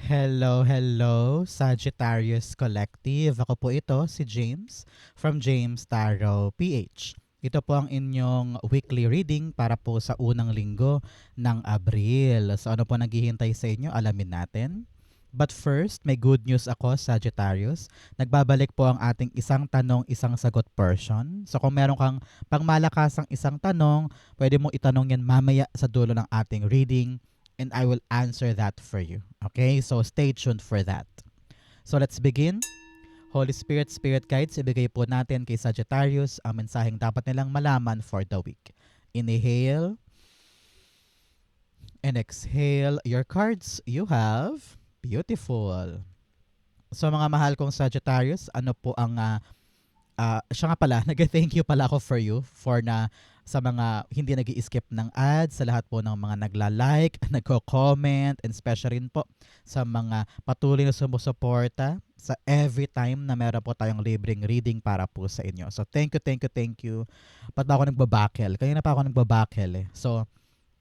Hello, hello, Sagittarius Collective. Ako po ito, si James from James Tarot PH. Ito po ang inyong weekly reading para po sa unang linggo ng Abril. So ano po naghihintay sa inyo? Alamin natin. But first, may good news ako, Sagittarius. Nagbabalik po ang ating isang tanong, isang sagot portion. So kung meron kang pangmalakasang isang tanong, pwede mo itanong yan mamaya sa dulo ng ating reading and I will answer that for you. Okay? So stay tuned for that. So let's begin. Holy Spirit, Spirit Guides, ibigay po natin kay Sagittarius ang mensaheng dapat nilang malaman for the week. Inhale and exhale your cards. You have beautiful. So mga mahal kong Sagittarius, ano po ang siya nga pala, nag-thank you pala ako for you for na sa mga hindi nag-i-skip ng ads, sa lahat po ng mga nagla-like, nagko-comment, and especially rin po sa mga patuloy na sumusuporta sa every time na meron po tayong libreng reading para po sa inyo. So thank you, thank you, thank you. Ba't ba ako nagbabakel? Kanina pa ako nagbabakel eh. So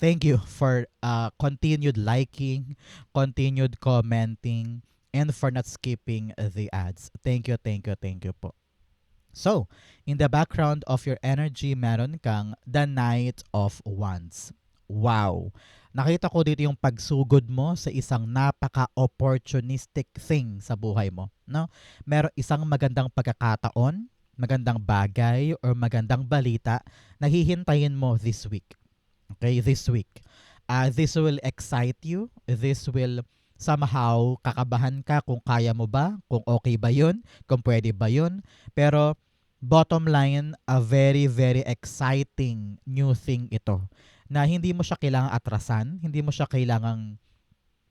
thank you for continued liking, continued commenting, and for not skipping the ads. Thank you, thank you, thank you po. So, in the background of your energy, meron kang the Knight of Wands. Wow! Nakita ko dito yung pagsugod mo sa isang napaka-opportunistic thing sa buhay mo. No? Meron isang magandang pagkakataon, magandang bagay, or magandang balita na hihintayin mo this week. Okay, this week. This will excite you. This will somehow kakabahan ka kung kaya mo ba, kung okay ba yun, kung pwede ba yun. Pero bottom line, a very, very exciting new thing ito na hindi mo siya kailangang atrasan, hindi mo siya kailangang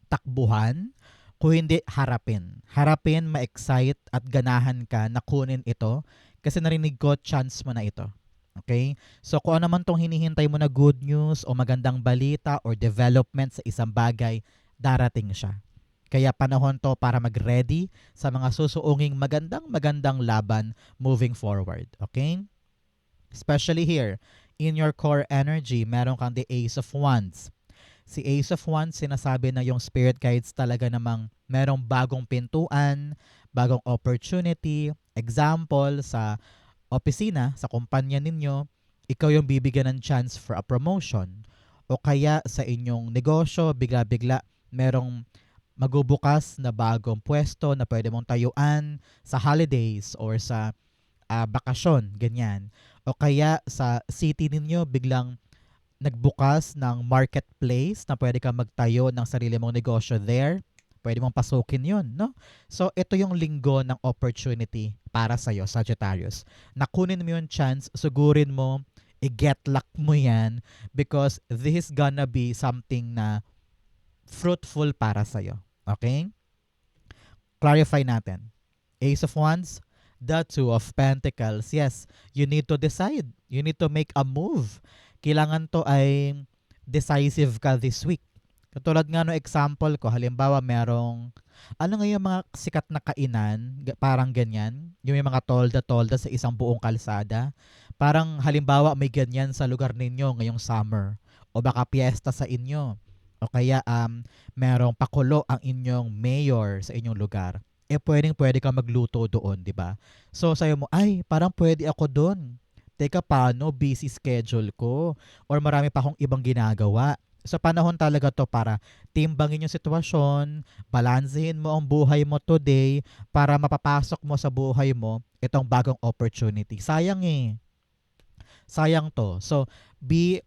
takbuhan, kung hindi harapin. Harapin, ma-excite at ganahan ka na kunin ito kasi narinig ko chance mo na ito. Okay? So kung ano man tong hinihintay mo na good news o magandang balita or development sa isang bagay, darating siya. Kaya panahon to para mag-ready sa mga susuunging magandang laban moving forward. Okay? Especially here, in your core energy, meron kang the Ace of Wands. Si Ace of Wands, sinasabi na yung spirit guides talaga namang merong bagong pintuan, bagong opportunity. Example, sa opisina, sa kumpanya ninyo, ikaw yung bibigyan ng chance for a promotion. O kaya sa inyong negosyo, bigla-bigla merong magbubukas na bagong pwesto na pwede mong tayuan sa holidays or sa bakasyon, ganyan. O kaya sa city ninyo, biglang nagbukas ng marketplace na pwede kang magtayo ng sarili mong negosyo there. Pwede mong pasukin yun, no? So, ito yung linggo ng opportunity para sa'yo, Sagittarius. Nakunin mo yung chance, sugurin mo, i-get luck mo yan because this is gonna be something na fruitful para sa'yo. Okay? Clarify natin. Ace of Wands, the Two of Pentacles. Yes, you need to decide. You need to make a move. Kailangan to ay decisive ka this week. Katulad nga no example ko, halimbawa merong, ano nga yung mga sikat na kainan, parang ganyan, yung may mga tolda-tolda sa isang buong kalsada. Parang halimbawa may ganyan sa lugar ninyo ngayong summer. O baka piyesta sa inyo. O kaya merong pakulo ang inyong mayor sa inyong lugar. Pwede ka magluto doon, di ba? So sayo mo, ay, parang pwede ako doon. Teka, paano? Busy schedule ko. Or marami pa akong ibang ginagawa. Sa panahon talaga to para timbangin yung sitwasyon, balansehin mo ang buhay mo today para mapapasok mo sa buhay mo itong bagong opportunity. Sayang eh. Sayang to. So, be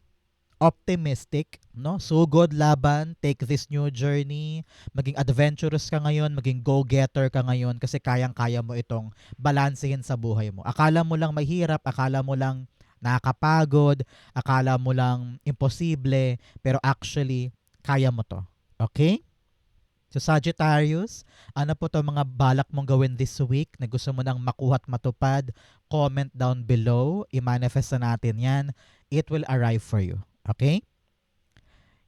optimistic, no? Sugod, laban, take this new journey, maging adventurous ka ngayon, maging go-getter ka ngayon kasi kayang-kaya mo itong balansehin sa buhay mo. Akala mo lang mahirap, akala mo lang nakakapagod, akala mo lang imposible, pero actually, kaya mo to. Okay? So Sagittarius, ano po to mga balak mong gawin this week na gusto mo nang makuha at matupad? Comment down below. I-manifest na natin yan. It will arrive for you. Okay?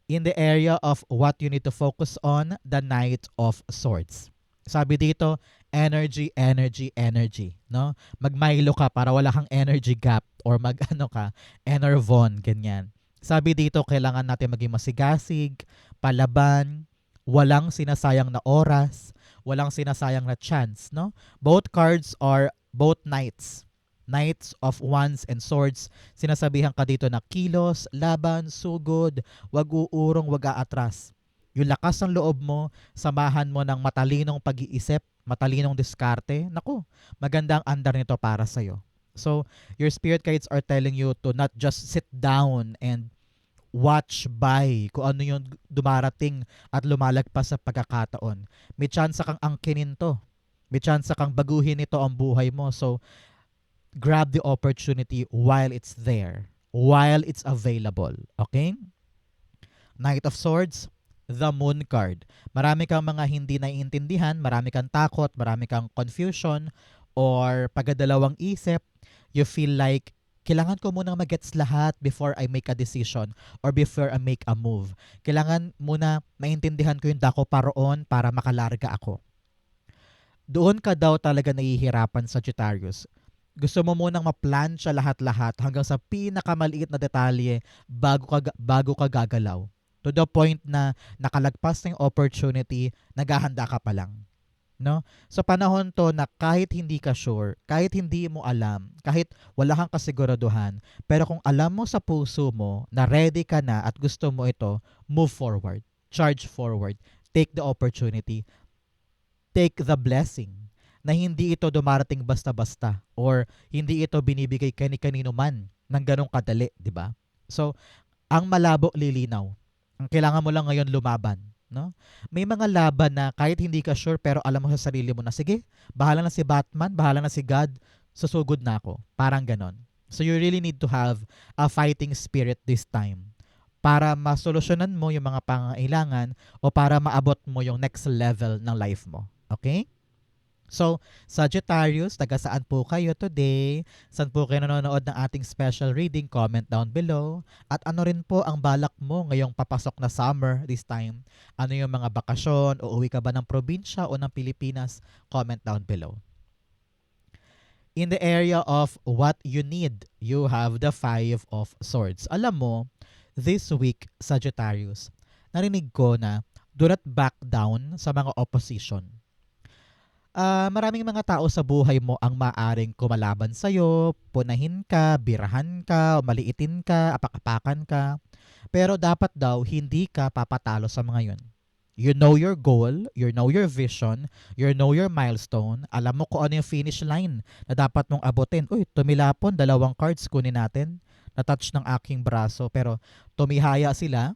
In the area of what you need to focus on, the Knight of Swords. Sabi dito, energy, energy, energy. No? Magmilo ka para wala kang energy gap or mag-ano ka, enervon, ganyan. Sabi dito, kailangan natin maging masigasig, palaban, Walang sinasayang na oras, walang sinasayang na chance, no? Both cards are both knights. Knights of Wands and Swords. Sinasabihan ka dito na kilos, laban, sugod, wag uurong, wag aatras. Yung lakas ng loob mo, samahan mo ng matalinong pag-iisip, matalinong diskarte. Naku, magandang andar nito para sa'yo. So, your spirit guides are telling you to not just sit down and watch by kung ano yung dumarating at lumalagpas sa pagkakataon. May chance kang angkinin to. May chance kang baguhin ito ang buhay mo. So, grab the opportunity while it's there. While it's available. Okay? Knight of Swords, the Moon card. Marami kang mga hindi naiintindihan, marami kang takot, marami kang confusion, or pagdadalawang isip, you feel like kailangan ko munang magets lahat before I make a decision or before I make a move. Kailangan muna maintindihan ko yung dako paroon para makalarga ako. Doon ka daw talaga nahihirapan, Sagittarius. Gusto mo munang ma-plancha lahat-lahat hanggang sa pinakamaliit na detalye bago ka gagalaw. To the point na nakalagpas na yung opportunity, naghahanda ka pa lang. No? Sa panahon to na kahit hindi ka sure, kahit hindi mo alam, kahit wala kang kasiguraduhan, pero kung alam mo sa puso mo na ready ka na at gusto mo ito, move forward. Charge forward. Take the opportunity. Take the blessing na hindi ito dumarating basta-basta or hindi ito binibigay kani-kanino man ng ganong kadali, di ba? So, ang malabo lilinaw. Ang kailangan mo lang ngayon lumaban. No? May mga laban na kahit hindi ka sure pero alam mo sa sarili mo na sige, bahala na si Batman, bahala na si God, susugod na ako. Parang ganon. So you really need to have a fighting spirit this time para masolusyonan mo yung mga pangangailangan o para maabot mo yung next level ng life mo. Okay? So, Sagittarius, taga saan po kayo today? Saan po kayo nanonood ng ating special reading? Comment down below. At ano rin po ang balak mo ngayong papasok na summer this time? Ano yung mga bakasyon? Uuwi ka ba ng probinsya o ng Pilipinas? Comment down below. In the area of what you need, you have the Five of Swords. Alam mo, this week, Sagittarius, narinig ko na do not back down sa mga opposition. Maraming mga tao sa buhay mo ang maaring kumalaban sa'yo, punahin ka, birahan ka, maliitin ka, apak-apakan ka. Pero dapat daw hindi ka papatalo sa mga yun. You know your goal, you know your vision, you know your milestone. Alam mo kung ano yung finish line na dapat mong abutin. Uy, tumilapon, 2 cards kunin natin. Na-touch ng aking braso pero tumihaya sila.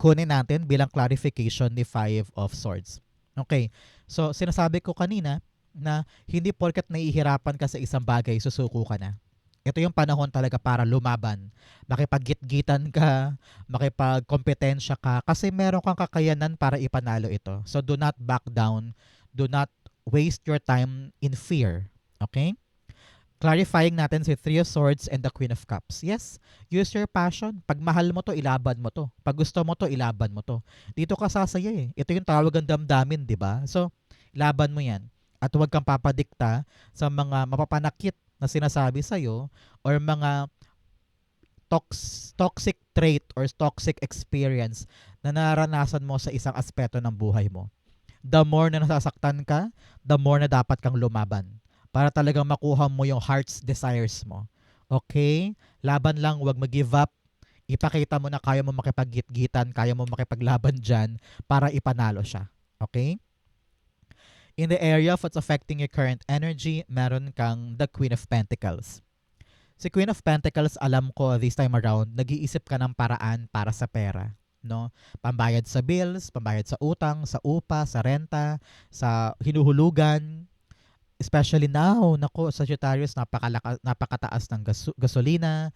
Kunin natin bilang clarification ni Five of Swords. Okay, so sinasabi ko kanina na hindi porket nahihirapan ka sa isang bagay, susuko ka na. Ito yung panahon talaga para lumaban. Makipag-gitgitan ka, makipag-kompetensya ka, kasi meron kang kakayanan para ipanalo ito. So do not back down, do not waste your time in fear. Okay? Clarifying natin si Three of Swords and the Queen of Cups. Yes, use your passion. Pag mahal mo to, ilaban mo to. Pag gusto mo to, ilaban mo to. Dito ka sasaya eh. Ito yung tawag ng damdamin, di ba? So, ilaban mo yan. At huwag kang papadikta sa mga mapapanakit na sinasabi sa'yo or mga toxic trait or toxic experience na naranasan mo sa isang aspeto ng buhay mo. The more na nasasaktan ka, the more na dapat kang lumaban para talagang makuha mo yung heart's desires mo. Okay? Laban lang, huwag mag-give up. Ipakita mo na kaya mo makipag-gitgitan, kaya mo makipaglaban dyan para ipanalo siya. Okay? In the area of what's affecting your current energy, meron kang the Queen of Pentacles. Si Queen of Pentacles, alam ko this time around, nag-iisip ka ng paraan para sa pera. No? Pambayad sa bills, pambayad sa utang, sa upa, sa renta, sa hinuhulugan. Especially now, nako, Sagittarius, napakataas ng gasolina,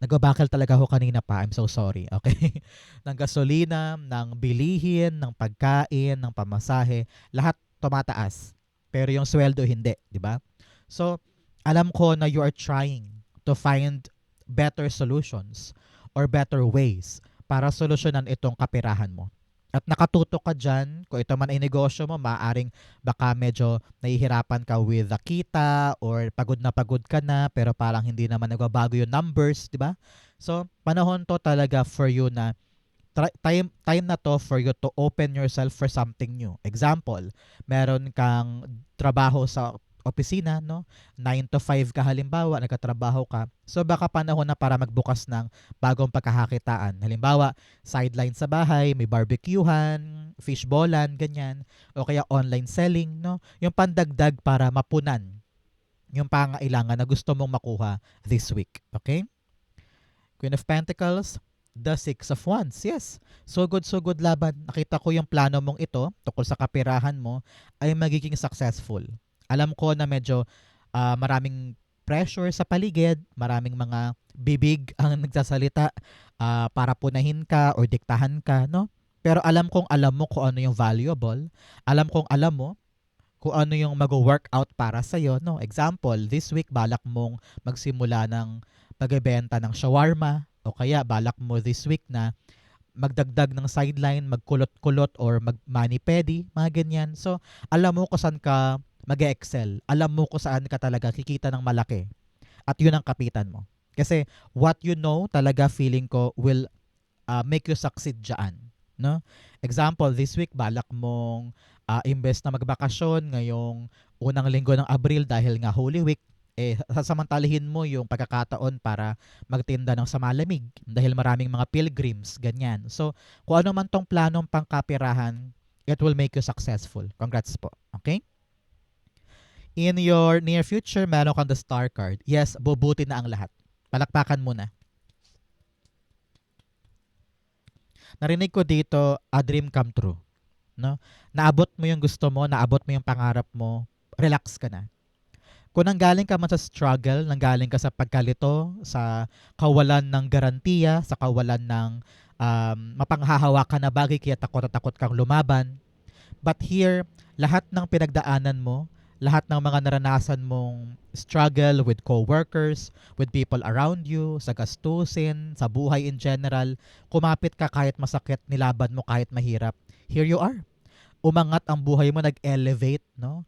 nagbabakal talaga ako kanina pa, I'm so sorry, okay? Ng gasolina, ng bilihin, ng pagkain, ng pamasahe, lahat tumataas. Pero yung sweldo hindi, di ba? So, alam ko na you are trying to find better solutions or better ways para solusyonan itong kapirahan mo. At nakatutok ka dyan, kung ito man ay negosyo mo, maaaring baka medyo nahihirapan ka with the kita or pagod ka na pero parang hindi naman nagbabago yung numbers, di ba? So, panahon to talaga for you na time na to for you to open yourself for something new. Example, meron kang trabaho sa opisina, no? 9 to 5 ka halimbawa, nagkatrabaho ka. So baka panahon na para magbukas ng bagong pagkakakitaan. Halimbawa, sideline sa bahay, may barbecuehan, fishballan, ganyan. O kaya online selling, no? Yung pandagdag para mapunan yung pangailangan na gusto mong makuha this week. Okay? Queen of Pentacles, the Six of Wands. Yes. So good laban. Nakita ko yung plano mong ito tungkol sa kapirahan mo ay magiging successful. Alam ko na medyo maraming pressure sa paligid, maraming mga bibig ang nagsasalita para punahin ka o diktahan ka, no? Pero alam mo kung ano yung valuable. Alam mo kung ano yung mag-workout para sa'yo, no? Example, this week balak mong magsimula ng pagbebenta ng shawarma o kaya balak mo this week na magdagdag ng sideline, magkulot-kulot or mag-mani-pedi, mga ganyan. So, alam mo kung saan ka mag-excel. Alam mo kung saan ka talaga kikita ng malaki. At yun ang kapitan mo. Kasi what you know talaga feeling ko will make you succeed dyan. No? Example, this week balak mong imbes na magbakasyon ngayong unang linggo ng Abril dahil nga Holy Week, sasamantalihin mo yung pagkakataon para magtinda ng samalamig dahil maraming mga pilgrims, ganyan. So, kung ano man tong planong pangkapirahan, it will make you successful. Congrats po. Okay? In your near future, meron kang the star card. Yes, bubuti na ang lahat. Palakpakan mo na. Narinig ko dito, a dream come true. No? Naabot mo yung gusto mo, naabot mo yung pangarap mo, relax ka na. Kung nanggaling ka man sa struggle, nanggaling ka sa pagkalito, sa kawalan ng garantiya, sa kawalan ng mapanghahawakan na bagay kaya takot at takot kang lumaban. But here, lahat ng pinagdaanan mo, lahat ng mga naranasan mong struggle with co-workers, with people around you, sa gastusin, sa buhay in general, kumapit ka kahit masakit, nilaban mo kahit mahirap. Here you are. Umangat ang buhay mo, nag-elevate, no?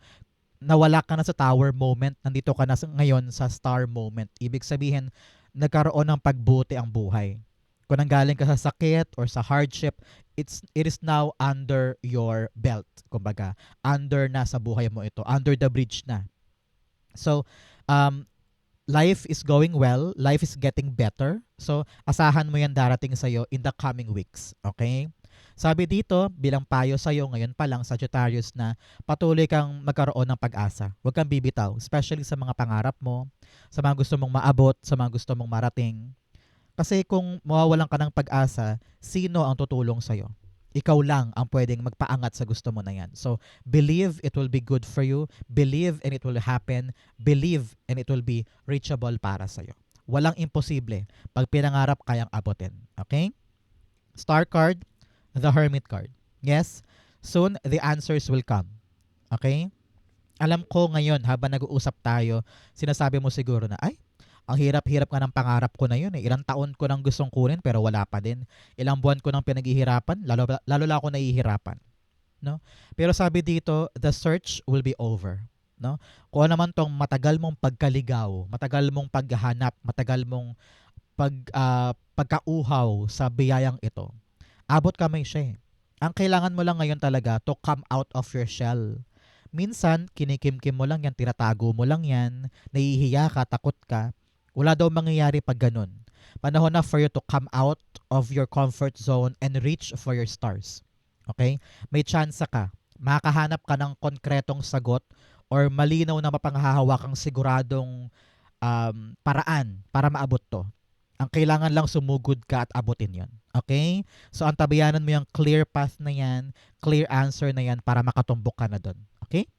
Nawala ka na sa tower moment, nandito ka na ngayon sa star moment. Ibig sabihin, nagkaroon ng pagbuti ang buhay. Kung nanggaling ka sa sakit or sa hardship, it is now under your belt. Kumbaga, under na sa buhay mo ito. Under the bridge na. So, life is going well. Life is getting better. So, asahan mo yan darating sa'yo in the coming weeks. Okay? Sabi dito, bilang payo sa'yo ngayon pa lang, Sagittarius, na patuloy kang magkaroon ng pag-asa. Huwag kang bibitaw, especially sa mga pangarap mo, sa mga gusto mong maabot, sa mga gusto mong marating. Kasi kung mawawalan ka ng pag-asa, sino ang tutulong sa'yo? Ikaw lang ang pwedeng magpaangat sa gusto mo na yan. So, believe it will be good for you. Believe and it will happen. Believe and it will be reachable para sa'yo. Walang imposible. Pag pinangarap, kayang abutin. Okay? Star card, the Hermit card. Yes, soon the answers will come. Okay? Alam ko ngayon, habang nag-uusap tayo, sinasabi mo siguro na, ay, ang hirap-hirap nga ng pangarap ko na yun. Ilang taon ko nang gustong kunin pero wala pa din. Ilang buwan ko nang pinaghihirapan, lalo lang ako nahihirapan. No? Pero sabi dito, the search will be over. No? Kung ano naman tong matagal mong pagkaligaw, matagal mong paghahanap, matagal mong pagkauhaw sa biyayang ito, abot kamay siya. Ang kailangan mo lang ngayon talaga to come out of your shell. Minsan, kinikimkim mo lang yan, tinatago mo lang yan, nahihiya ka, takot ka. Wala daw mangyayari pag ganun. Panahon na for you to come out of your comfort zone and reach for your stars. Okay? May chance ka. Makakahanap ka ng konkretong sagot or malinaw na mapanghahawakang siguradong paraan para maabot to. Ang kailangan lang sumugod ka at abutin yon. Okay? So, antabayanan mo yung clear path na yan, clear answer na yan para makatumbok ka na doon. Okay?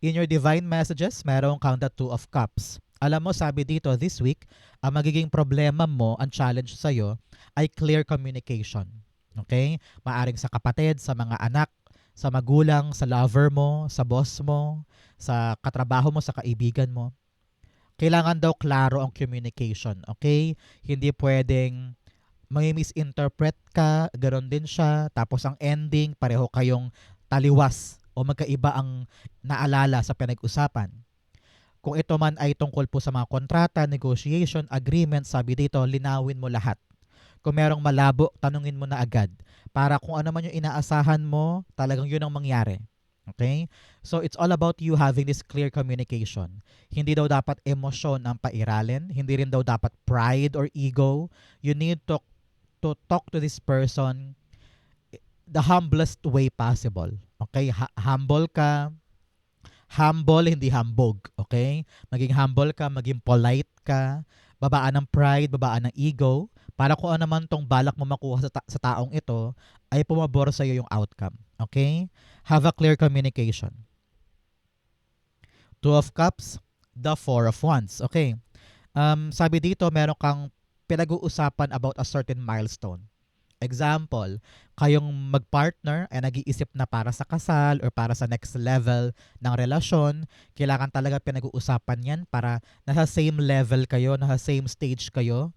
In your divine messages, merong kang the Two of Cups. Alam mo, sabi dito, this week, ang magiging problema mo, ang challenge sa'yo, ay clear communication. Okay? Maaring sa kapatid, sa mga anak, sa magulang, sa lover mo, sa boss mo, sa katrabaho mo, sa kaibigan mo. Kailangan daw klaro ang communication. Okay? Hindi pwedeng may misinterpret ka, ganoon din siya, tapos ang ending, pareho kayong taliwas o magkaiba ang naalala sa pinag-usapan. Kung ito man ay tungkol po sa mga kontrata, negotiation, agreement, sabi dito, linawin mo lahat. Kung merong malabo, tanungin mo na agad. Para kung ano man yung inaasahan mo, talagang yun ang mangyari. Okay? So it's all about you having this clear communication. Hindi daw dapat emosyon ang pairalin. Hindi rin daw dapat pride or ego. You need to talk to this person the humblest way possible. Okay? Humble ka. Humble, hindi hambog. Okay? Maging humble ka, maging polite ka. Babaan ng pride, babaan ng ego. Para kung ano man tong balak mo makuha sa taong ito, ay pumabor sa iyo yung outcome. Okay? Have a clear communication. Two of Cups, the Four of Wands. Okay. Sabi dito, meron kang pinag-uusapan about a certain milestone. Example, kayong magpartner ay nag-iisip na para sa kasal or para sa next level ng relasyon. Kailangan talaga pinag-uusapan yan para nasa same level kayo, nasa same stage kayo,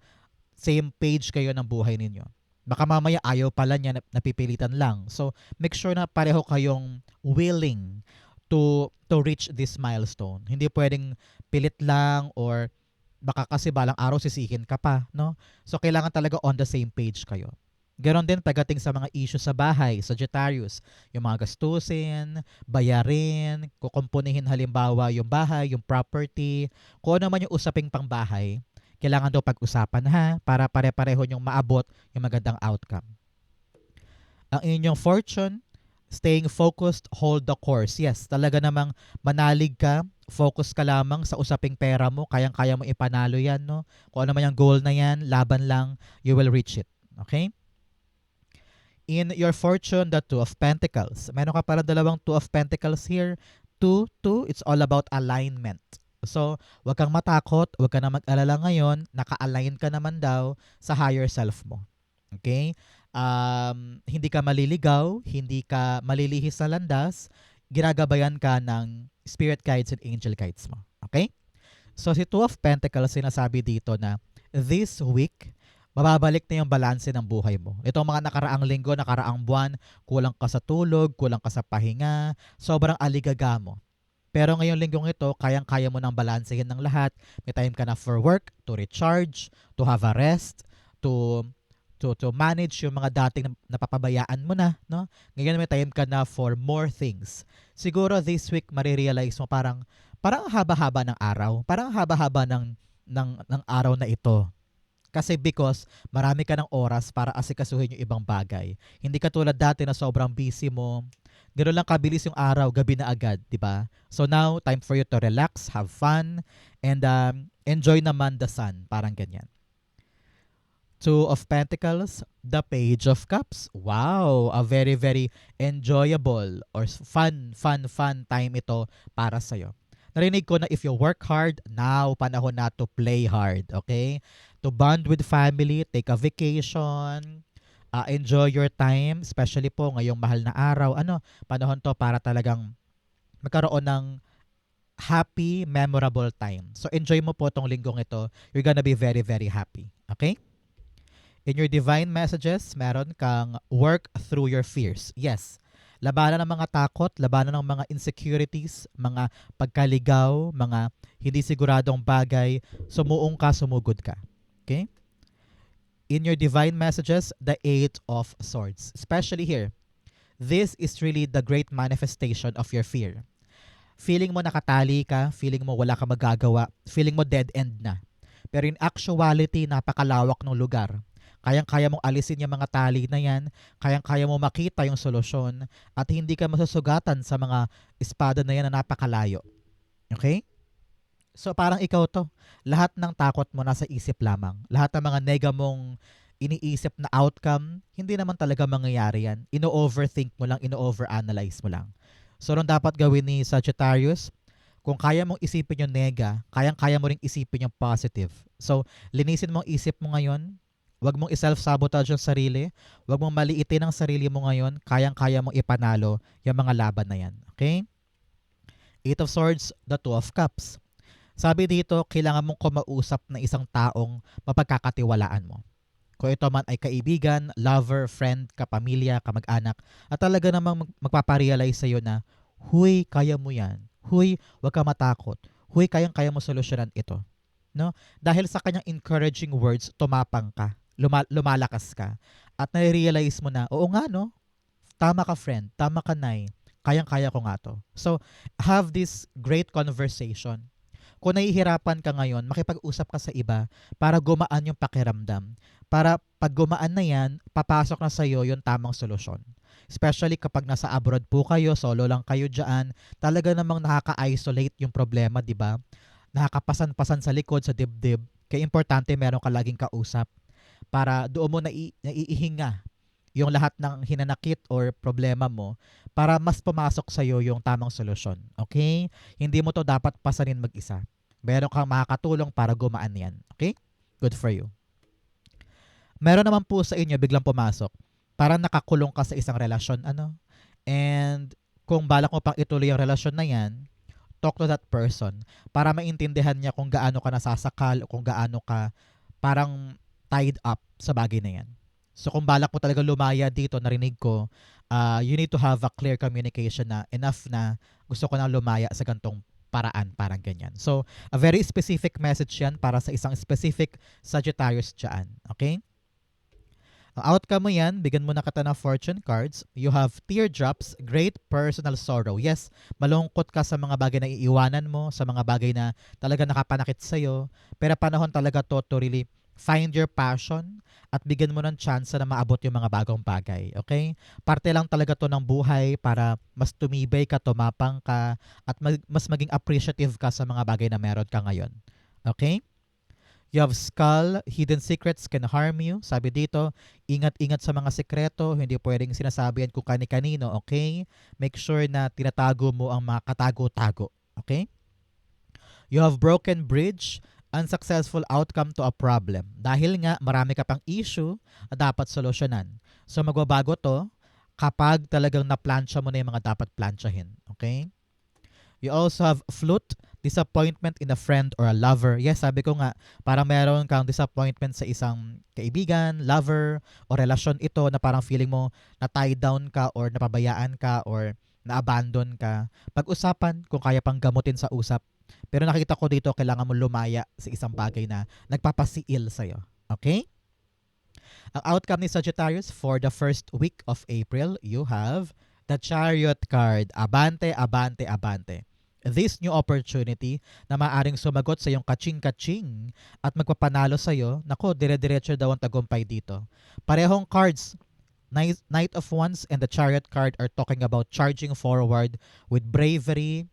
same page kayo ng buhay ninyo. Baka mamaya ayaw pala niya, napipilitan lang. So, make sure na pareho kayong willing to reach this milestone. Hindi pwedeng pilit lang or baka kasi balang araw sisihin ka pa, no? So, kailangan talaga on the same page kayo. Ganon din pagdating sa mga issue sa bahay, Sagittarius, yung mga gastusin, bayarin, kukumpunihin halimbawa yung bahay, yung property, kung ano man yung usaping pangbahay, kailangan daw pag-usapan ha, para pare-pareho nyong maabot yung magandang outcome. Ang inyong fortune, staying focused, hold the course. Yes, talaga namang manalig ka, focus ka lamang sa usaping pera mo, kayang-kaya mo ipanalo yan, no? Kung ano man yung goal na yan, laban lang, you will reach it. Okay? In your fortune, the Two of Pentacles. Meron ka pala dalawang Two of Pentacles here. Two, it's all about alignment. So, wag kang matakot, wag ka na mag-alala ngayon, naka-align ka naman daw sa higher self mo. Okay? Hindi ka maliligaw, hindi ka malilihis sa landas, ginagabayan ka ng spirit guides and angel guides mo. Okay? So, si Two of Pentacles, sinasabi dito na this week, mababalik na yung balanse ng buhay mo. Itong mga nakaraang linggo, nakaraang buwan, kulang ka sa tulog, kulang ka sa pahinga, sobrang aligaga mo. Pero ngayong linggong ito, kayang-kaya mo nang balansehin ng lahat. May time ka na for work, to recharge, to have a rest, to manage yung mga dating napapabayaan mo na, no? Ngayon may time ka na for more things. Siguro this week marirealize mo parang haba-haba ng araw, parang haba-haba ng araw na ito. Kasi because marami ka ng oras para asikasuhin yung ibang bagay. Hindi ka tulad dati na sobrang busy mo. Ganoon lang kabilis yung araw, gabi na agad, di ba? So now, time for you to relax, have fun, and enjoy naman the sun. Parang ganyan. Two of Pentacles, the Page of Cups. Wow! A very, very enjoyable or fun time ito para sa'yo. Narinig ko na if you work hard, now panahon na to play hard, okay? To bond with family, take a vacation, enjoy your time, especially po ngayong mahal na araw. Panahon to para talagang magkaroon ng happy, memorable time. So enjoy mo po tong linggong ito. You're gonna be very, very happy. Okay? In your divine messages, meron kang work through your fears. Yes. Labanan ng mga takot, labanan ng mga insecurities, mga pagkaligaw, mga hindi siguradong bagay, sumuong ka, sumugod ka. Okay? In your divine messages, the Eight of Swords. Especially here, this is really the great manifestation of your fear. Feeling mo nakatali ka, feeling mo wala ka magagawa, feeling mo dead end na. Pero in actuality, napakalawak ng lugar. Kayang-kaya mong alisin yung mga tali na yan, kayang-kaya mo makita yung solusyon, at hindi ka masusugatan sa mga espada na yan na napakalayo. Okay? So parang ikaw to, lahat ng takot mo nasa isip lamang. Lahat ng mga nega mong iniisip na outcome, hindi naman talaga mangyayari yan. Ino-overthink mo lang, ino-overanalyze mo lang. So anong dapat gawin ni Sagittarius? Kung kaya mong isipin yung nega, kayang-kaya mo ring isipin yung positive. So linisin mo ang isip mo ngayon. Huwag mong i-self-sabotage yung sarili. Huwag mong maliitin ang sarili mo ngayon. Kayang-kaya mong ipanalo yung mga laban na yan. Okay? Eight of Swords, the Two of Cups. Sabi dito, kailangan mong kumausap na isang taong mapagkakatiwalaan mo. Kung ito man ay kaibigan, lover, friend, kapamilya, kamag-anak, at talaga namang magpaparealize sa'yo na, huy, kaya mo yan. Huy, huwag ka matakot. Huy, kayang-kaya mo solusyonan ito. No? Dahil sa kanyang encouraging words, tumapang ka. lumalakas ka. At nare-realize mo na, oo nga no, tama ka friend, tama ka Nay, kayang-kaya ko nga to. So, have this great conversation. Kung nahihirapan ka ngayon, makipag-usap ka sa iba para gumaan yung pakiramdam. Para pag gumaan na yan, papasok na sa'yo yung tamang solusyon. Especially kapag nasa abroad po kayo, solo lang kayo dyan, talaga namang nakaka-isolate yung problema, di ba? Nakakapasan-pasan sa likod, sa dibdib. Kaya importante meron ka laging kausap para doon mo naiihinga yung lahat ng hinanakit or problema mo para mas pumasok sa'yo yung tamang solusyon. Okay? Hindi mo to dapat pasanin mag-isa. Meron kang makakatulong para gumaan yan. Okay? Good for you. Meron naman po sa inyo biglang pumasok. Parang nakakulong ka sa isang relasyon. And kung balak mo pang ituloy yung relasyon na yan, talk to that person para maintindihan niya kung gaano ka nasasakal o kung gaano ka parang tied up sa bagay na yan. So kung balak mo talaga lumaya dito, narinig ko, you need to have a clear communication na enough na gusto ko na lumaya sa gantong paraan, parang ganyan. So, a very specific message yan para sa isang specific Sagittarius dyan. Okay? Ang outcome mo yan, bigyan mo na kita ng fortune cards. You have teardrops, great personal sorrow. Yes, malungkot ka sa mga bagay na iiwanan mo, sa mga bagay na talaga nakapanakit sa'yo. Pero panahon talaga to really find your passion at bigyan mo ng chance na maabot yung mga bagong bagay. Okay? Parte lang talaga to ng buhay para mas tumibay ka, tumapang ka, at mas maging appreciative ka sa mga bagay na meron ka ngayon. Okay? You have skull, hidden secrets can harm you. Sabi dito, ingat-ingat sa mga sekreto, hindi pwedeng sinasabi yan kung kani-kanino, okay? Make sure na tinatago mo ang mga katago-tago, okay? You have broken bridge, unsuccessful outcome to a problem. Dahil nga marami ka pang issue na dapat solusyonan. So magbabago to kapag talagang na-plancha mo na yung mga dapat planchahin. Okay? You also have flute, disappointment in a friend or a lover. Yes, sabi ko nga, parang meron kang disappointment sa isang kaibigan, lover, o relasyon ito na parang feeling mo na tie down ka or napabayaan ka or na-abandon ka. Pag-usapan kung kaya pang gamutin sa usap. Pero nakita ko dito, kailangan mo lumaya sa isang bagay na nagpapasiil sa'yo. Okay? Ang outcome ni Sagittarius for the first week of April, you have the Chariot card. Abante, abante, abante. This new opportunity na maaring sumagot sa iyong kaching-kaching at magpapanalo sa'yo, nako, dire-diretso daw ang tagumpay dito. Parehong cards, Knight of Wands and the Chariot card are talking about charging forward with bravery,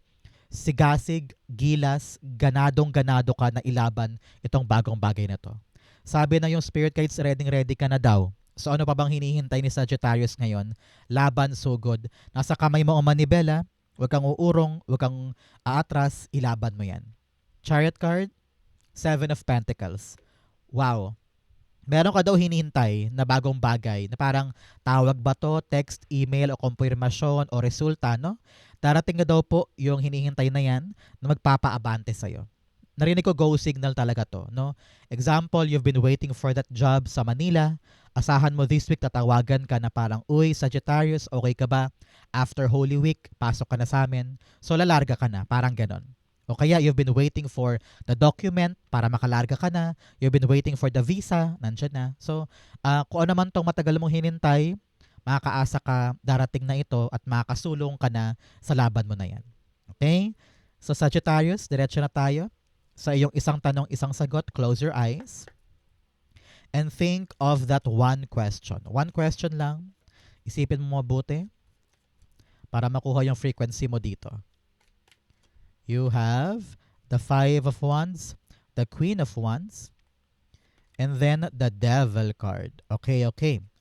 sigasig, gilas, ganadong-ganado ka na ilaban itong bagong bagay na to. Sabi na yung spirit guides, ready ka na daw. So ano pa bang hinihintay ni Sagittarius ngayon? Laban, sugod. Nasa kamay mo ang manibela, huwag kang uurong, huwag kang aatras, ilaban mo yan. Chariot card, Seven of Pentacles. Wow. Meron ka daw hinihintay na bagong bagay na parang tawag ba to, text, email o kumpirmasyon o resulta, no? Darating na daw po yung hinihintay na yan na magpapaabante sa'yo. Narinig ko go signal talaga to, no? Example, you've been waiting for that job sa Manila. Asahan mo this week, tatawagan ka na parang, uy, Sagittarius, okay ka ba? After Holy Week, pasok ka na sa amin. So, lalarga ka na, parang ganon. O kaya, you've been waiting for the document para makalarga ka na. You've been waiting for the visa, nandyan na. So, kung ano man tong matagal mong hinintay, makakaasa ka darating na ito at makakasulong ka na sa laban mo na yan. Okay? So Sagittarius, diretso na tayo. Sa iyong isang tanong, isang sagot, close your eyes. And think of that one question. One question lang. Isipin mo mabuti para makuha yung frequency mo dito. You have the Five of Wands, the Queen of Wands, and then the Devil card. Okay.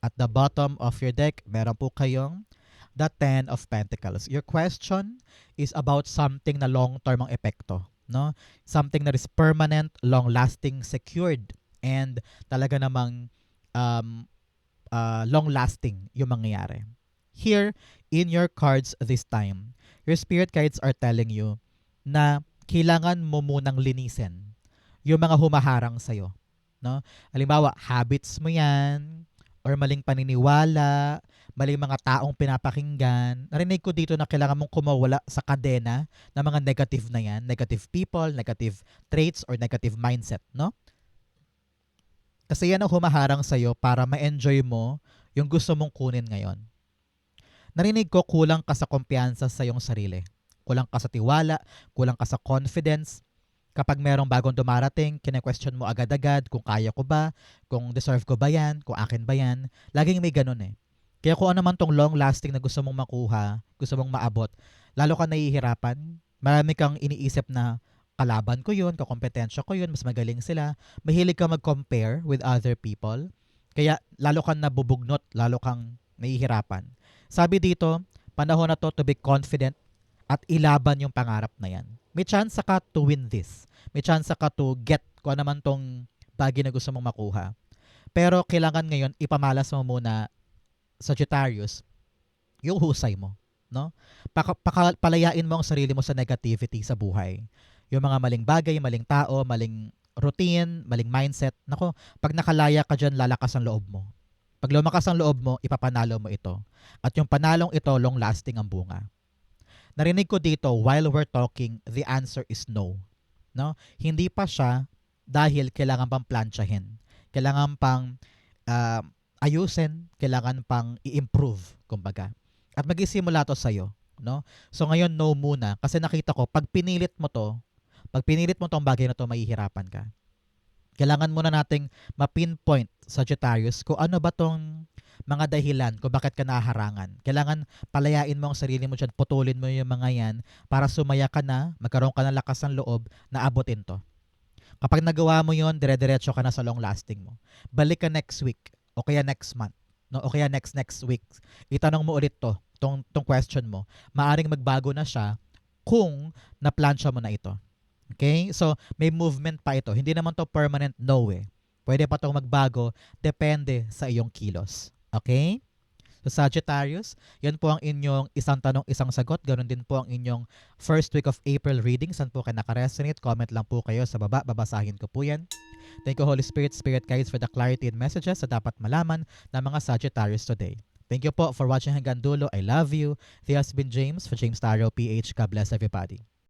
At the bottom of your deck, meron po kayong the Ten of Pentacles. Your question is about something na long-term ang epekto, no? Something that is permanent, long-lasting, secured, and talaga namang long-lasting yung mangyayari. Here, in your cards this time, your spirit guides are telling you na kailangan mo munang linisin yung mga humaharang sa'yo, no? Halimbawa, habits mo yan, or maling paniniwala, maling mga taong pinapakinggan. Narinig ko dito na kailangan mong kumawala sa kadena ng mga negative na yan, negative people, negative traits, or negative mindset, no? Kasi yan ang humaharang sa'yo para ma-enjoy mo yung gusto mong kunin ngayon. Narinig ko kulang ka sa kumpiyansa sa iyong sarili. Kulang ka sa tiwala, kulang ka sa confidence. Kapag merong bagong dumarating, kine-question mo agad-agad kung kaya ko ba, kung deserve ko ba yan, kung akin ba yan. Laging may ganun eh. Kaya kung ano man tong long-lasting na gusto mong makuha, gusto mong maabot, lalo ka nahihirapan, marami kang iniisip na kalaban ko yun, kakompetensya ko yun, mas magaling sila. Mahilig ka mag-compare with other people. Kaya lalo kang nabubugnot, lalo kang nahihirapan. Sabi dito, panahon na to be confident at ilaban yung pangarap na yan. May chance ka to win this. May chance ka to get kung ano man tong bagay na gusto mong makuha. Pero kailangan ngayon ipamalas mo muna, Sagittarius, yung husay mo, no? Palayain mo ang sarili mo sa negativity sa buhay. Yung mga maling bagay, maling tao, maling routine, maling mindset. Nako, pag nakalaya ka dyan, lalakas ang loob mo. Pag lumakas ang loob mo, ipapanalo mo ito. At yung panalong ito, long-lasting ang bunga. Narinig ko dito, while we're talking, the answer is no. No? Hindi pa siya dahil kailangan pang plansyahin. Kailangan pang ayusin, kailangan pang i-improve, kumbaga. At magisimula to sa'yo. No? So ngayon, no muna. Kasi nakita ko, pag pinilit mo tong bagay na to, mahihirapan ka. Kailangan muna nating ma-pinpoint, Sagittarius, kung ano ba tong mga dahilan kung bakit ka naharangan. Kailangan palayain mo ang sarili mo dyan, putulin mo yung mga yan para sumaya ka na, magkaroon ka ng lakas ng loob na abutin to. Kapag nagawa mo yon, dire-diretso ka na sa long lasting mo. Balik ka next week o kaya next month, no? O kaya next week. Itanong mo ulit tong question mo. Maaring magbago na siya kung na-plansya mo na ito. Okay? So, may movement pa ito. Hindi naman to permanent no eh. Pwede pa itong magbago. Depende sa iyong kilos. Okay? So, Sagittarius, yan po ang inyong isang tanong, isang sagot. Ganon din po ang inyong first week of April reading. Saan po kayo nakaresonate? Comment lang po kayo sa baba. Babasahin ko po yan. Thank you, Holy Spirit, Spirit Guides, for the clarity and messages na dapat malaman ng mga Sagittarius today. Thank you po for watching hanggang dulo. I love you. This has been James for James Tarot PH. God bless everybody.